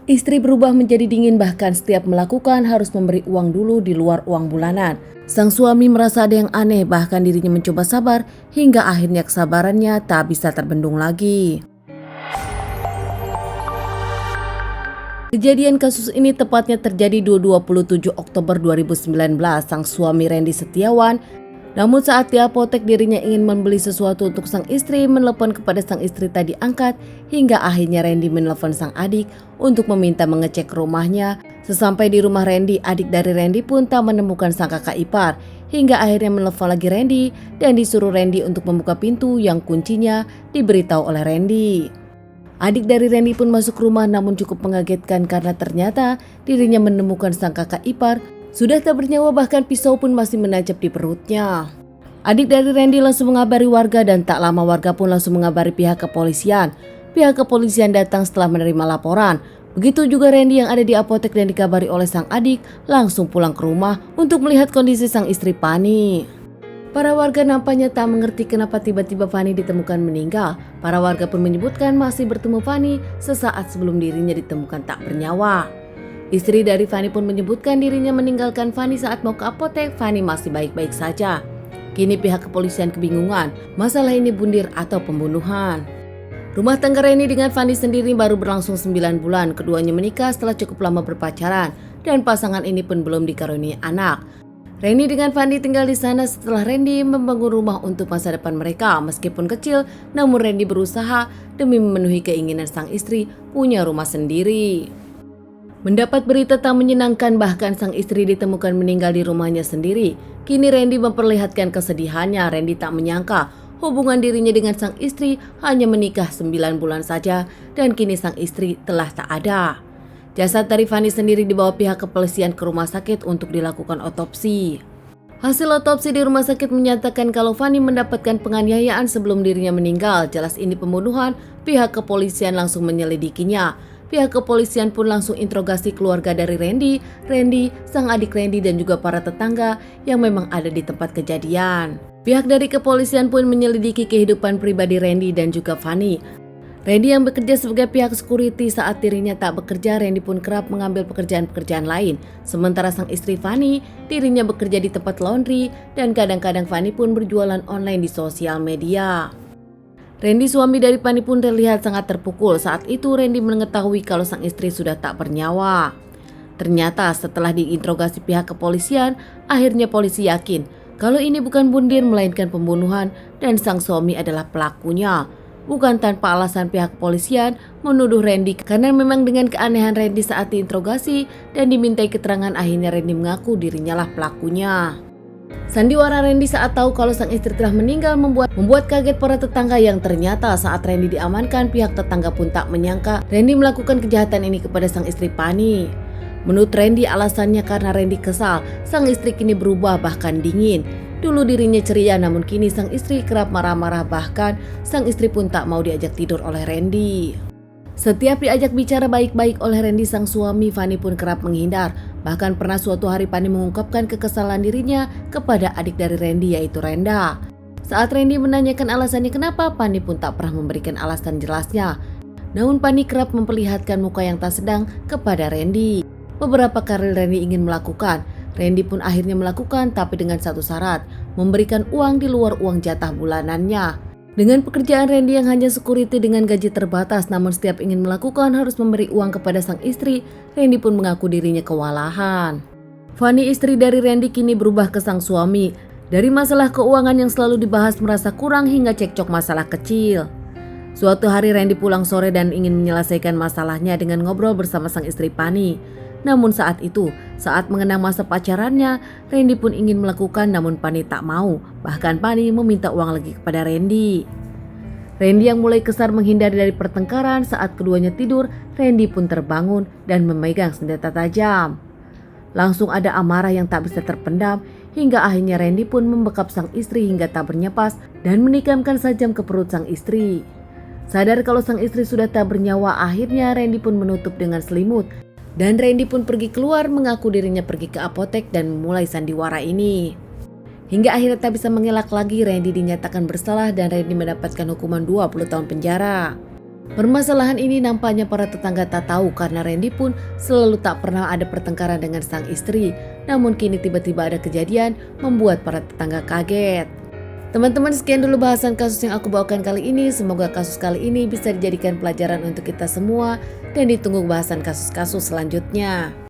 Istri berubah menjadi dingin, bahkan setiap melakukan harus memberi uang dulu di luar uang bulanan. Sang suami merasa ada yang aneh, bahkan dirinya mencoba sabar hingga akhirnya kesabarannya tak bisa terbendung lagi. Kejadian kasus ini tepatnya terjadi 27 Oktober 2019. Sang suami Randy Setiawan, namun saat di apotek dirinya ingin membeli sesuatu untuk sang istri, menelepon kepada sang istri tak diangkat hingga akhirnya Randy menelepon sang adik untuk meminta mengecek rumahnya. Sesampai di rumah Randy, adik dari Randy pun tak menemukan sang kakak ipar hingga akhirnya menelepon lagi Randy dan disuruh Randy untuk membuka pintu yang kuncinya diberitahu oleh Randy. Adik dari Randy pun masuk rumah, namun cukup mengagetkan karena ternyata dirinya menemukan sang kakak ipar sudah tak bernyawa, bahkan pisau pun masih menancap di perutnya. Adik dari Randy langsung mengabari warga dan tak lama warga pun langsung mengabari pihak kepolisian. Pihak kepolisian datang setelah menerima laporan. Begitu juga Randy yang ada di apotek dan dikabari oleh sang adik langsung pulang ke rumah untuk melihat kondisi sang istri Fani. Para warga nampaknya tak mengerti kenapa tiba-tiba Fani ditemukan meninggal. Para warga pun menyebutkan masih bertemu Fani sesaat sebelum dirinya ditemukan tak bernyawa. Istri dari Fani pun menyebutkan dirinya meninggalkan Fani saat mau ke apotek. Fani masih baik-baik saja. Kini pihak kepolisian kebingungan, masalah ini bundir atau pembunuhan. Rumah tangga Randy dengan Fani sendiri baru berlangsung 9 bulan. Keduanya menikah setelah cukup lama berpacaran dan pasangan ini pun belum dikaruniai anak. Randy dengan Fani tinggal di sana setelah Randy membangun rumah untuk masa depan mereka. Meskipun kecil, namun Randy berusaha demi memenuhi keinginan sang istri punya rumah sendiri. Mendapat berita tak menyenangkan, bahkan sang istri ditemukan meninggal di rumahnya sendiri. Kini Randy memperlihatkan kesedihannya. Randy tak menyangka hubungan dirinya dengan sang istri hanya menikah 9 bulan saja dan kini sang istri telah tak ada. Jasad dari Fani sendiri dibawa pihak kepolisian ke rumah sakit untuk dilakukan otopsi. Hasil otopsi di rumah sakit menyatakan kalau Fani mendapatkan penganiayaan sebelum dirinya meninggal. Jelas ini pembunuhan, pihak kepolisian langsung menyelidikinya. Pihak kepolisian pun langsung interogasi keluarga dari Randy, sang adik Randy dan juga para tetangga yang memang ada di tempat kejadian. Pihak dari kepolisian pun menyelidiki kehidupan pribadi Randy dan juga Fani. Randy yang bekerja sebagai pihak security, saat dirinya tak bekerja, Randy pun kerap mengambil pekerjaan-pekerjaan lain. Sementara sang istri Fani, dirinya bekerja di tempat laundry dan kadang-kadang Fani pun berjualan online di sosial media. Randy, suami dari Fani pun terlihat sangat terpukul. Saat itu Randy mengetahui kalau sang istri sudah tak bernyawa. Ternyata setelah diinterogasi pihak kepolisian, akhirnya polisi yakin kalau ini bukan bunuh melainkan pembunuhan dan sang suami adalah pelakunya. Bukan tanpa alasan pihak kepolisian menuduh Randy karena memang dengan keanehan Randy saat diinterogasi dan dimintai keterangan, akhirnya Randy mengaku dirinya lah pelakunya. Sandiwara Randy saat tahu kalau sang istri telah meninggal membuat kaget para tetangga yang ternyata saat Randy diamankan pihak tetangga pun tak menyangka Randy melakukan kejahatan ini kepada sang istri Fani. Menurut Randy alasannya karena Randy kesal, sang istri kini berubah bahkan dingin. Dulu dirinya ceria, namun kini sang istri kerap marah-marah, bahkan sang istri pun tak mau diajak tidur oleh Randy. Setiap diajak bicara baik-baik oleh Randy sang suami, Fani pun kerap menghindar. Bahkan pernah suatu hari Fani mengungkapkan kekesalan dirinya kepada adik dari Randy yaitu Renda. Saat Randy menanyakan alasannya kenapa, Fani pun tak pernah memberikan alasan jelasnya. Namun Fani kerap memperlihatkan muka yang tak sedang kepada Randy. Beberapa kali Randy ingin melakukan, Randy pun akhirnya melakukan, tapi dengan satu syarat, memberikan uang di luar uang jatah bulanannya. Dengan pekerjaan Randy yang hanya security dengan gaji terbatas, namun setiap ingin melakukan harus memberi uang kepada sang istri, Randy pun mengaku dirinya kewalahan. Fani, istri dari Randy, kini berubah ke sang suami. Dari masalah keuangan yang selalu dibahas merasa kurang hingga cekcok masalah kecil. Suatu hari Randy pulang sore dan ingin menyelesaikan masalahnya dengan ngobrol bersama sang istri Fani. Namun saat itu, saat mengenang masa pacarannya, Randy pun ingin melakukan namun Fani tak mau. Bahkan Fani meminta uang lagi kepada Randy. Randy yang mulai kesal menghindari dari pertengkaran. Saat keduanya tidur, Randy pun terbangun dan memegang senjata tajam. Langsung ada amarah yang tak bisa terpendam hingga akhirnya Randy pun membekap sang istri hingga tak bernyapas dan menikamkan sajam ke perut sang istri. Sadar kalau sang istri sudah tak bernyawa, akhirnya Randy pun menutup dengan selimut. Dan Randy pun pergi keluar, mengaku dirinya pergi ke apotek dan memulai sandiwara ini. Hingga akhirnya tak bisa mengelak lagi, Randy dinyatakan bersalah dan Randy mendapatkan hukuman 20 tahun penjara. Permasalahan ini nampaknya para tetangga tak tahu karena Randy pun selalu tak pernah ada pertengkaran dengan sang istri. Namun kini tiba-tiba ada kejadian membuat para tetangga kaget. Teman-teman, sekian dulu bahasan kasus yang aku bawakan kali ini. Semoga kasus kali ini bisa dijadikan pelajaran untuk kita semua dan ditunggu bahasan kasus-kasus selanjutnya.